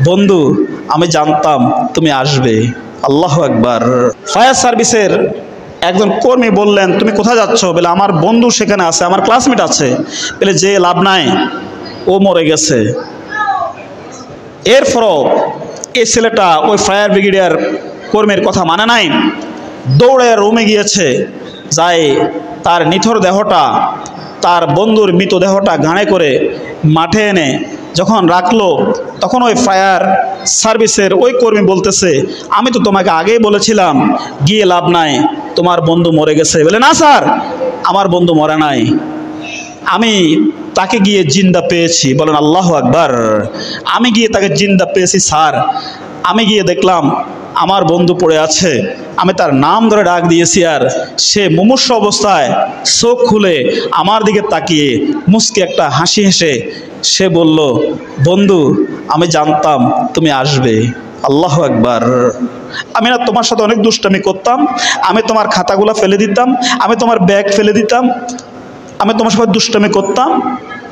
বন্ধু আমি জানতাম তুমি আসবে। আল্লাহু আকবার। ফায়ার সার্ভিসের একজন কর্মী বললেন, তুমি কোথায় যাচ্ছ? বলে আমার বন্ধু সেখানে আছে, আমার ক্লাসমেট আছে। বলে যে লাভ নাই, ও মরে গেছে। এরপরও এই ছেলেটা ওই ফায়ার ব্রিগেডিয়ার কর্মীর কথা মানে নাই, দৌড়ে রুমে গিয়েছে, যাই তার নিথর দেহটা, তার বন্ধুর মৃতদেহটা ঘাড়ে করে মাঠে এনে যখন রাখলো, তখন ওই ফায়ার সার্ভিসের ওই কর্মী বলতেছে, আমি তো তোমাকে আগেই বলেছিলাম গিয়ে লাভ নাই, তোমার বন্ধু মরে গেছে। বলে না স্যার, আমার বন্ধু মরে নাই, আমি তাকে গিয়ে জিন্দা পেয়েছি। বলেন আল্লাহু আকবার। আমি গিয়ে তাকে জিন্দা পেয়েছি স্যার। আমি গিয়ে দেখলাম আমার বন্ধু পড়ে আছে, আমি তার নাম ধরে ডাক দিয়েছি, আর সে মুমূর্ষ অবস্থায় চোখ খুলে আমার দিকে তাকিয়ে মুচকি একটা হাসি হেসে সে বলল, বন্ধু আমি জানতাম তুমি আসবে। আল্লাহু আকবার। আমি না তোমার সাথে অনেক দুষ্টামি করতাম, আমি তোমার খাতাগুলো ফেলে দিতাম, আমি তোমার ব্যাগ ফেলে দিতাম, আমি তোমার সাথে দুষ্টামি করতাম,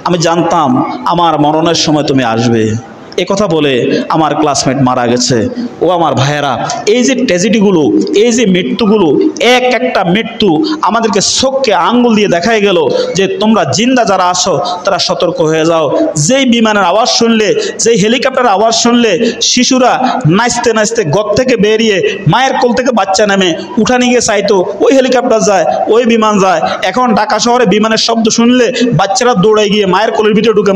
আমি জানতাম আমার মরণের সময় তুমি আসবে। এ কথা বলে আমার ক্লাসমেট মারা গেছে। ও আমার ভাইয়েরা, এই যে ট্র্যাজেডিগুলো, এই যে মৃত্যুগুলো, এক একটা মৃত্যু আমাদেরকে চোখকে আঙ্গুল দিয়ে দেখাই গেল যে তোমরা জিন্দা যারা আছো তারা সতর্ক হয়ে যাও। যেই বিমানের আওয়াজ শুনলে, যেই হেলিকপ্টারের আওয়াজ শুনলে শিশুরা নাচতে নাচতে ঘর থেকে বেরিয়ে মায়ের কোল থেকে বাচ্চা নামে উঠানে গিয়ে চাইতো ওই হেলিকপ্টার যায়, ওই বিমান যায়। এখন ঢাকা শহরে বিমানের শব্দ শুনলে বাচ্চারা দৌড়ে গিয়ে মায়ের কোলের ভিতরে ঢুকে